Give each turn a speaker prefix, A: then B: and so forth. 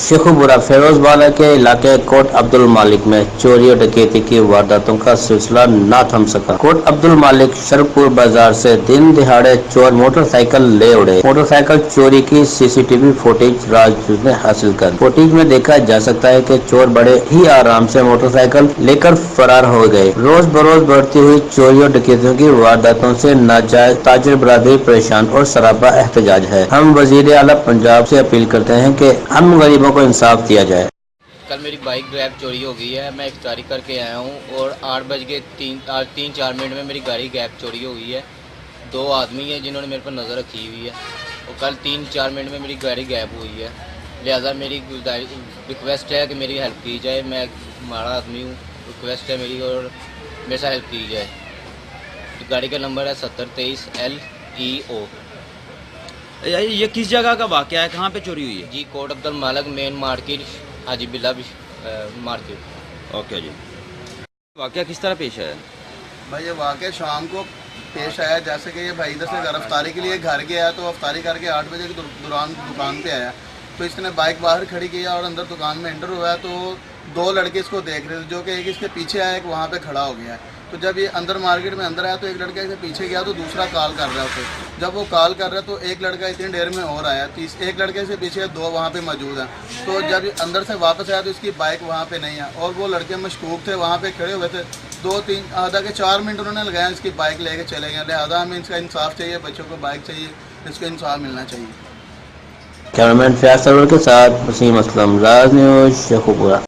A: शेखुपुरा फिरोजवाला के इलाके कोट अब्दुल मालिक में चोरी और डकैती की वारदातों का सिलसिला न थम सका। कोट अब्दुल मालिक शरकपुर बाजार से दिन दिहाड़े चोर मोटरसाइकिल ले उड़े। मोटरसाइकिल चोरी की सीसीटीवी फुटेज राजपूत ने हासिल कर। फुटेज में देखा जा सकता है कि चोर बड़े ही आराम से मोटरसाइकिल लेकर फरार हो गए। रोज बरोज बढ़ती हुई चोरी और डकैतियों की वारदातों से नाजायज ताजिर बरादरी परेशान और सरापा एहतजाज है। हम वजीर आला पंजाब से अपील करते हैं कि हम गरीबों को इंसाफ दिया जाए।
B: कल मेरी बाइक गैप चोरी हो गई है। मैं इफ्तारी करके आया हूँ और 8:03 मिनट में मेरी गाड़ी गैप चोरी हो गई है। 2 आदमी हैं जिन्होंने मेरे पर नज़र रखी हुई है और कल 3-4 मिनट में मेरी गाड़ी गैप हुई है। लिहाजा मेरी रिक्वेस्ट है कि मेरी हेल्प की जाए। मैं माड़ा आदमी हूँ, रिक्वेस्ट है मेरी और मेरे से हेल्प की जाए। गाड़ी का नंबर है 7023 LEO।
C: ये किस जगह का वाक़या है, कहाँ पे चोरी हुई है?
B: जी कोट अब्दुल मालिक मेन मार्केट, हाजी बिल्ला मार्केट।
C: ओके जी। वाक़या किस तरह पेश है?
D: भाई ये वाक़या शाम को पेश आया। जैसे कि ये भाई इधर से अफ्तारी के लिए घर गया तो अफ्तारी करके 8 बजे के दौरान दुकान पे आया तो इसने बाइक बाहर खड़ी किया और अंदर दुकान में एंटर हुआ तो 2 लड़के इसको देख रहे थे, जो कि एक इसके पीछे आया, एक वहाँ पे खड़ा हो गया। तो जब ये अंदर मार्केट में अंदर आया तो एक लड़का इसे पीछे गया तो दूसरा कॉल कर रहा है उसे। जब वो कॉल कर रहा है तो एक लड़का इतनी देर में और आया, एक लड़के से पीछे 2 वहाँ पे मौजूद हैं। तो जब अंदर से वापस आया तो इसकी बाइक वहाँ पे नहीं है और वो लड़के मशकूक थे, वहाँ पे खड़े हुए थे। 2-3 आधा के 4 मिनट उन्होंने लगाया, इसकी बाइक लेके चले गए। लिहाजा हमें इसका इंसाफ चाहिए, बच्चों को बाइक चाहिए, इसको इंसाफ मिलना चाहिए।
A: कैमरामैन फयाज सरवर के साथ वसीम असलम, राज न्यूज़, शेखुपुरा।